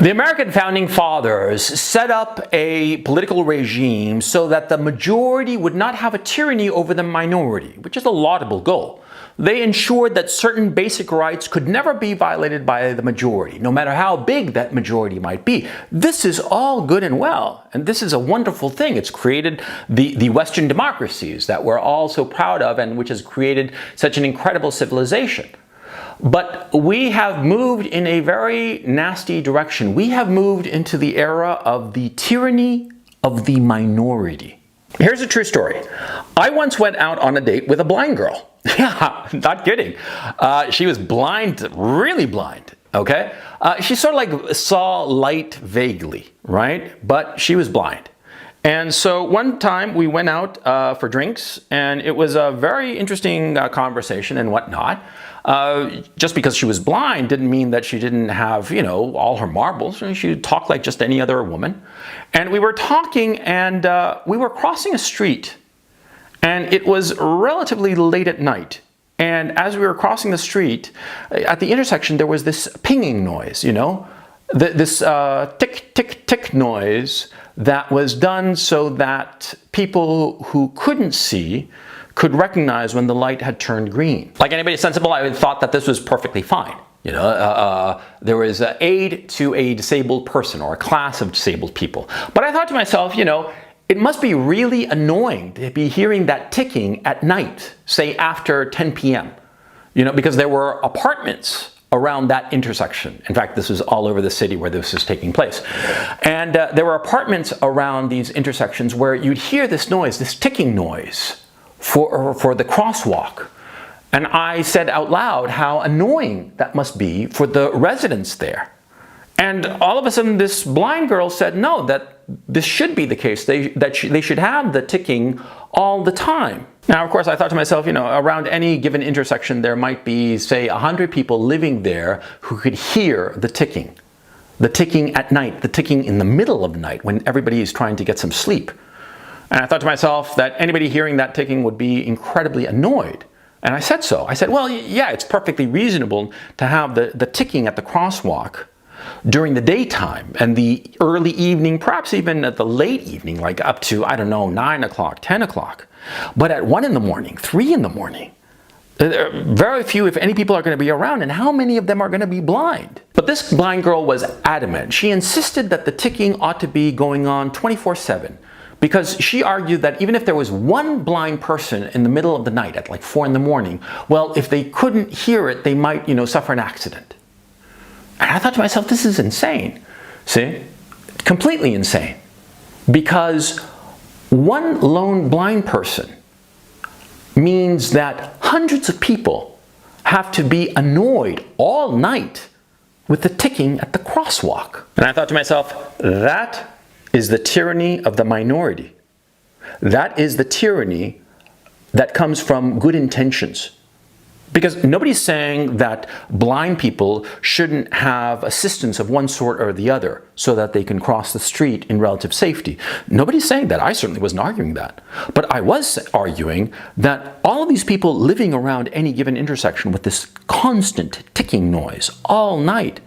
The American founding fathers set up a political regime so that the majority would not have a tyranny over the minority, which is a laudable goal. They ensured that certain basic rights could never be violated by the majority, no matter how big that majority might be. This is all good and well, and this is a wonderful thing. It's created the Western democracies that we're all so proud of and which has created such an incredible civilization. But we have moved in a very nasty direction. We have moved into the era of the tyranny of the minority. Here's a true story. I once went out on a date with a blind girl. Yeah, not kidding. She was blind, really blind, okay? She sort of like saw light vaguely, right? But she was blind. And so one time we went out for drinks, and it was a very interesting conversation and whatnot. Just because she was blind didn't mean that she didn't have, you know, all her marbles. She talked like just any other woman. And we were talking, and we were crossing a street, and it was relatively late at night. And as we were crossing the street, at the intersection, there was this pinging noise, you know, this tick, tick, tick noise that was done so that people who couldn't see could recognize when the light had turned green. Like anybody sensible, I thought that this was perfectly fine. You know, there was aid to a disabled person or a class of disabled people. But I thought to myself, you know, it must be really annoying to be hearing that ticking at night, say after 10 p.m. You know, because there were apartments around that intersection. In fact, this was all over the city where this was taking place. And there were apartments around these intersections where you'd hear this noise, this ticking noise for the crosswalk. And I said out loud how annoying that must be for the residents there. And all of a sudden this blind girl said, no, that this should be the case. They should have the ticking all the time. Now, of course, I thought to myself, you know, around any given intersection, there might be, say, 100 people living there who could hear the ticking at night, the ticking in the middle of the night when everybody is trying to get some sleep. And I thought to myself that anybody hearing that ticking would be incredibly annoyed. And I said so. I said, well, yeah, it's perfectly reasonable to have the ticking at the crosswalk during the daytime and the early evening, perhaps even at the late evening, like up to, I don't know, 9 o'clock, 10 o'clock. But at 1 in the morning, 3 in the morning, very few, if any, people are going to be around, and how many of them are going to be blind? But this blind girl was adamant. She insisted that the ticking ought to be going on 24/7. Because she argued that even if there was one blind person in the middle of the night at like 4 in the morning, well, if they couldn't hear it, they might, you know, suffer an accident. And I thought to myself, this is insane. See? Completely insane. Because one lone blind person means that hundreds of people have to be annoyed all night with the ticking at the crosswalk. And I thought to myself, that is the tyranny of the minority. That is the tyranny that comes from good intentions. Because nobody's saying that blind people shouldn't have assistance of one sort or the other so that they can cross the street in relative safety. Nobody's saying that. I certainly wasn't arguing that. But I was arguing that all of these people living around any given intersection with this constant ticking noise all night,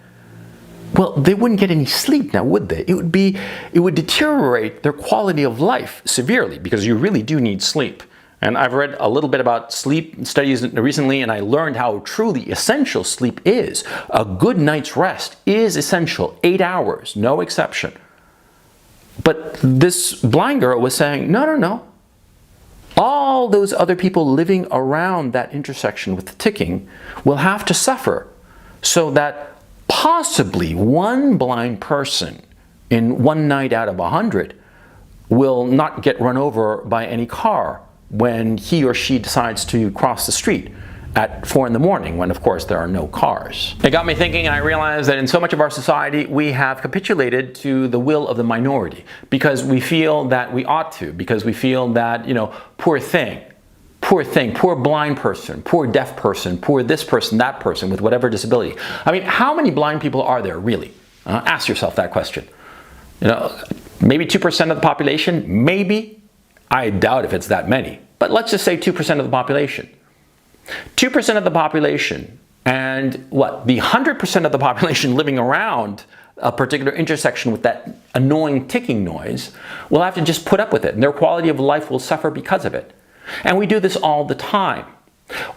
well, they wouldn't get any sleep now, would they? It would deteriorate their quality of life severely, because you really do need sleep. And I've read a little bit about sleep studies recently, and I learned how truly essential sleep is. A good night's rest is essential, 8 hours, no exception. But this blind girl was saying, no, no, no. All those other people living around that intersection with the ticking will have to suffer, so that possibly one blind person in one night out of 100 will not get run over by any car when he or she decides to cross the street at 4 in the morning, when of course there are no cars. It got me thinking, and I realized that in so much of our society we have capitulated to the will of the minority because we feel that we ought to, because we feel that, you know, poor thing, poor blind person, poor deaf person, poor this person, that person with whatever disability. I mean, how many blind people are there really? Ask yourself that question. You know, maybe 2% of the population, maybe. I doubt if it's that many, but let's just say 2% of the population. 2% of the population, and what? The 100% of the population living around a particular intersection with that annoying ticking noise will have to just put up with it, and their quality of life will suffer because of it. And we do this all the time.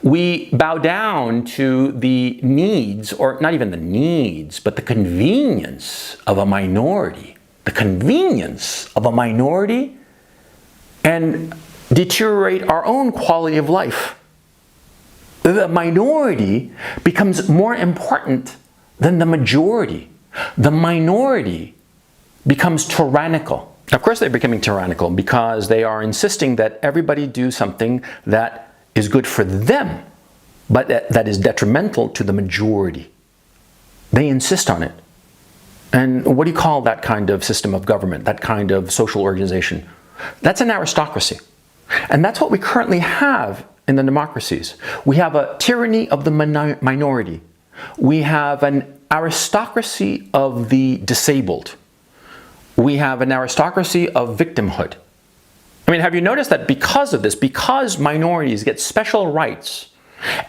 We bow down to the needs, or not even the needs, but the convenience of a minority. The convenience of a minority, and deteriorate our own quality of life. The minority becomes more important than the majority. The minority becomes tyrannical. Of course, they're becoming tyrannical because they are insisting that everybody do something that is good for them, but that is detrimental to the majority. They insist on it. And what do you call that kind of system of government, that kind of social organization? That's an aristocracy. And that's what we currently have in the democracies. We have a tyranny of the minority. We have an aristocracy of the disabled. We have an aristocracy of victimhood. I mean, have you noticed that because of this, because minorities get special rights,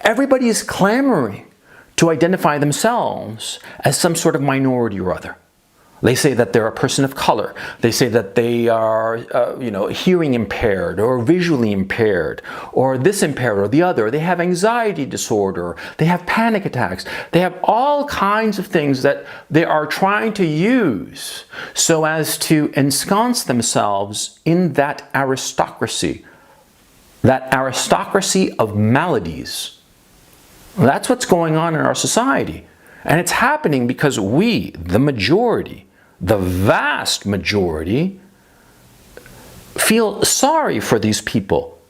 everybody is clamoring to identify themselves as some sort of minority or other? They say that they're a person of color. They say that they are, hearing impaired or visually impaired or this impaired or the other. They have anxiety disorder. They have panic attacks. They have all kinds of things that they are trying to use so as to ensconce themselves in that aristocracy of maladies. That's what's going on in our society. And it's happening because we, the majority, the vast majority, feel sorry for these people.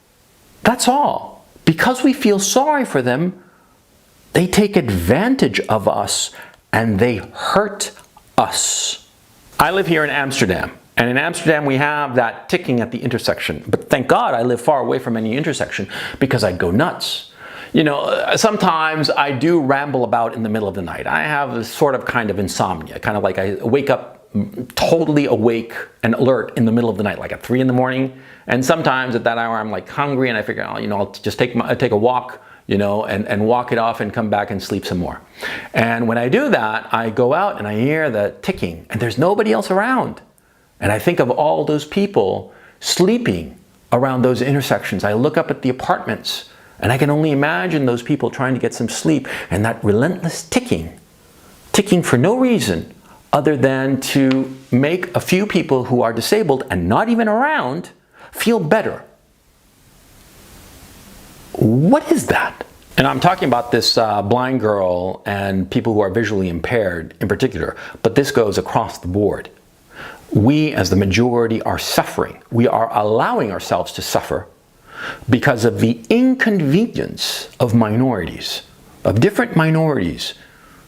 That's all. Because we feel sorry for them, they take advantage of us and they hurt us. I live here in Amsterdam. And in Amsterdam, we have that ticking at the intersection. But thank God I live far away from any intersection because I'd go nuts. You know, sometimes I do ramble about in the middle of the night. I have a sort of kind of insomnia, kind of like I wake up totally awake and alert in the middle of the night, like at 3 in the morning. And sometimes at that hour, I'm like hungry and I figure, I'll just take a walk, and walk it off and come back and sleep some more. And when I do that, I go out and I hear the ticking and there's nobody else around. And I think of all those people sleeping around those intersections. I look up at the apartments and I can only imagine those people trying to get some sleep and that relentless ticking for no reason other than to make a few people who are disabled and not even around feel better. What is that? And I'm talking about this blind girl and people who are visually impaired in particular, but this goes across the board. We as the majority are suffering. We are allowing ourselves to suffer because of the inconvenience of minorities, of different minorities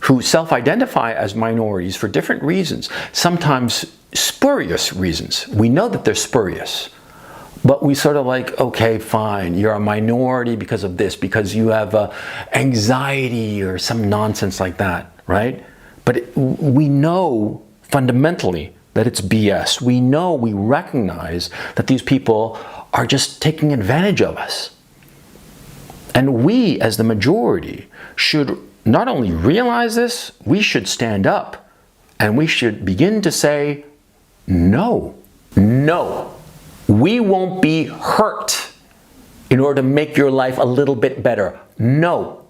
who self-identify as minorities for different reasons, sometimes spurious reasons. We know that they're spurious, but we sort of like, okay, fine, you're a minority because of this, because you have anxiety or some nonsense like that, right? But we know fundamentally that it's BS. We recognize that these people are just taking advantage of us. And we, as the majority, should not only realize this, we should stand up and we should begin to say, no, we won't be hurt in order to make your life a little bit better. No,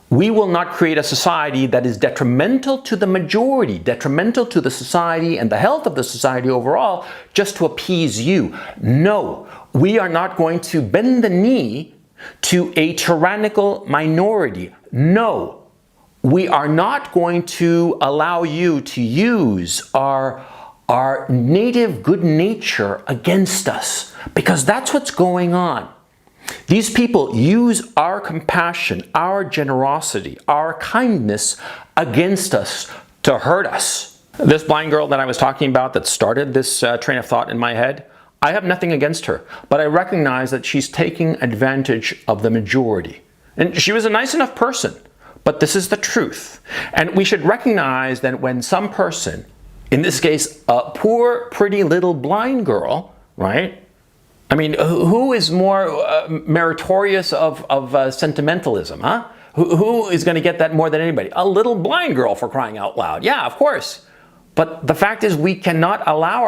we will not create a society that is detrimental to the majority, detrimental to the society and the health of the society overall, just to appease you. No, we are not going to bend the knee to a tyrannical minority. No, we are not going to allow you to use our native good nature against us, because that's what's going on. These people use our compassion, our generosity, our kindness against us to hurt us. This blind girl that I was talking about that started this train of thought in my head, I have nothing against her, but I recognize that she's taking advantage of the majority. And she was a nice enough person, but this is the truth. And we should recognize that when some person, in this case, a poor, pretty little blind girl, right? I mean, who is more meritorious of sentimentalism, huh? Who is going to get that more than anybody? A little blind girl, for crying out loud. Yeah, of course. But the fact is we cannot allow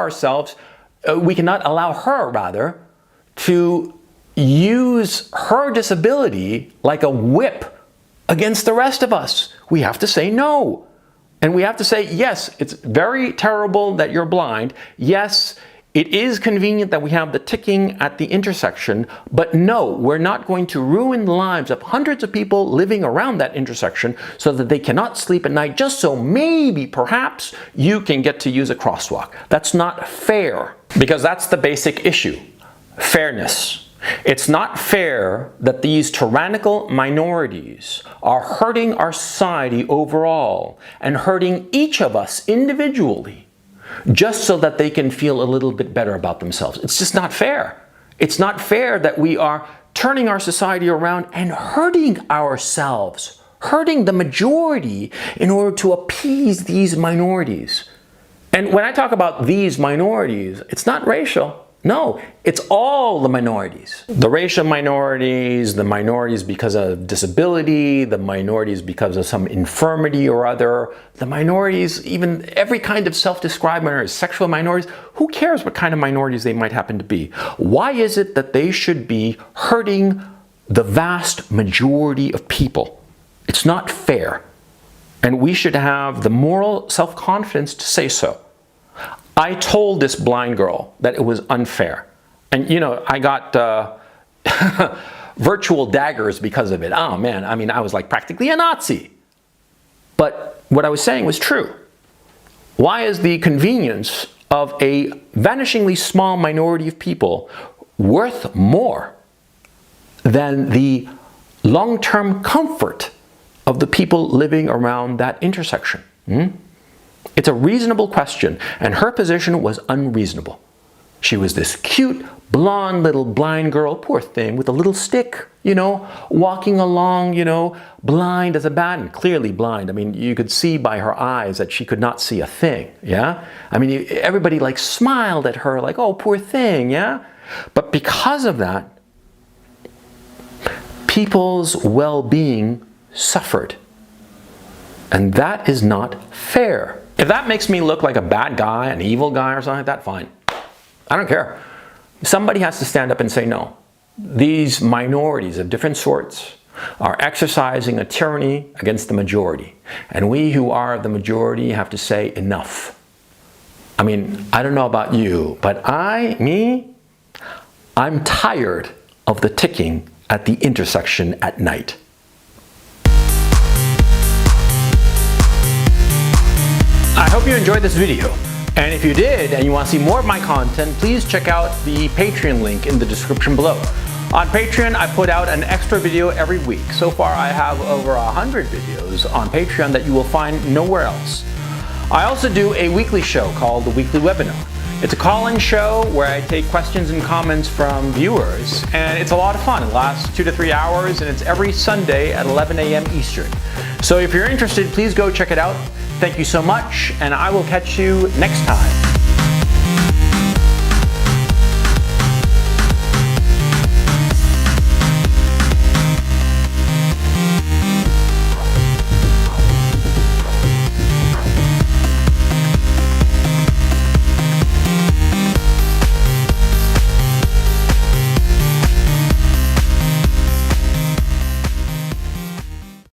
her rather, to use her disability like a whip against the rest of us. We have to say no. And we have to say, yes, it's very terrible that you're blind. Yes, it is convenient that we have the ticking at the intersection, but no, we're not going to ruin the lives of hundreds of people living around that intersection so that they cannot sleep at night just so maybe, perhaps, you can get to use a crosswalk. That's not fair, because that's the basic issue, fairness. It's not fair that these tyrannical minorities are hurting our society overall and hurting each of us individually just so that they can feel a little bit better about themselves. It's just not fair. It's not fair that we are turning our society around and hurting ourselves, hurting the majority in order to appease these minorities. And when I talk about these minorities, it's not racial. No, it's all the minorities. The racial minorities, the minorities because of disability, the minorities because of some infirmity or other, the minorities, even every kind of self-described minorities, sexual minorities, who cares what kind of minorities they might happen to be? Why is it that they should be hurting the vast majority of people? It's not fair. And we should have the moral self-confidence to say so. I told this blind girl that it was unfair. And you know, I got virtual daggers because of it. Oh man, I mean, I was like practically a Nazi. But what I was saying was true. Why is the convenience of a vanishingly small minority of people worth more than the long-term comfort of the people living around that intersection? It's a reasonable question, and her position was unreasonable. She was this cute, blonde little blind girl, poor thing, with a little stick, you know, walking along, you know, blind as a bat, and clearly blind. I mean, you could see by her eyes that she could not see a thing, yeah? I mean, everybody like smiled at her like, oh, poor thing, yeah? But because of that, people's well-being suffered. And that is not fair. If that makes me look like a bad guy, an evil guy or something like that, fine. I don't care. Somebody has to stand up and say no. These minorities of different sorts are exercising a tyranny against the majority. And we who are the majority have to say enough. I mean, I don't know about you, but I'm tired of the ticking at the intersection at night. I hope you enjoyed this video, and if you did and you want to see more of my content, please check out the Patreon link in the description below. On Patreon, I put out an extra video every week. So far, I have over 100 videos on Patreon that you will find nowhere else. I also do a weekly show called The Weekly Webinar. It's a call-in show where I take questions and comments from viewers, and it's a lot of fun. It lasts 2 to 3 hours, and it's every Sunday at 11 a.m. Eastern. So if you're interested, please go check it out. Thank you so much, and I will catch you next time.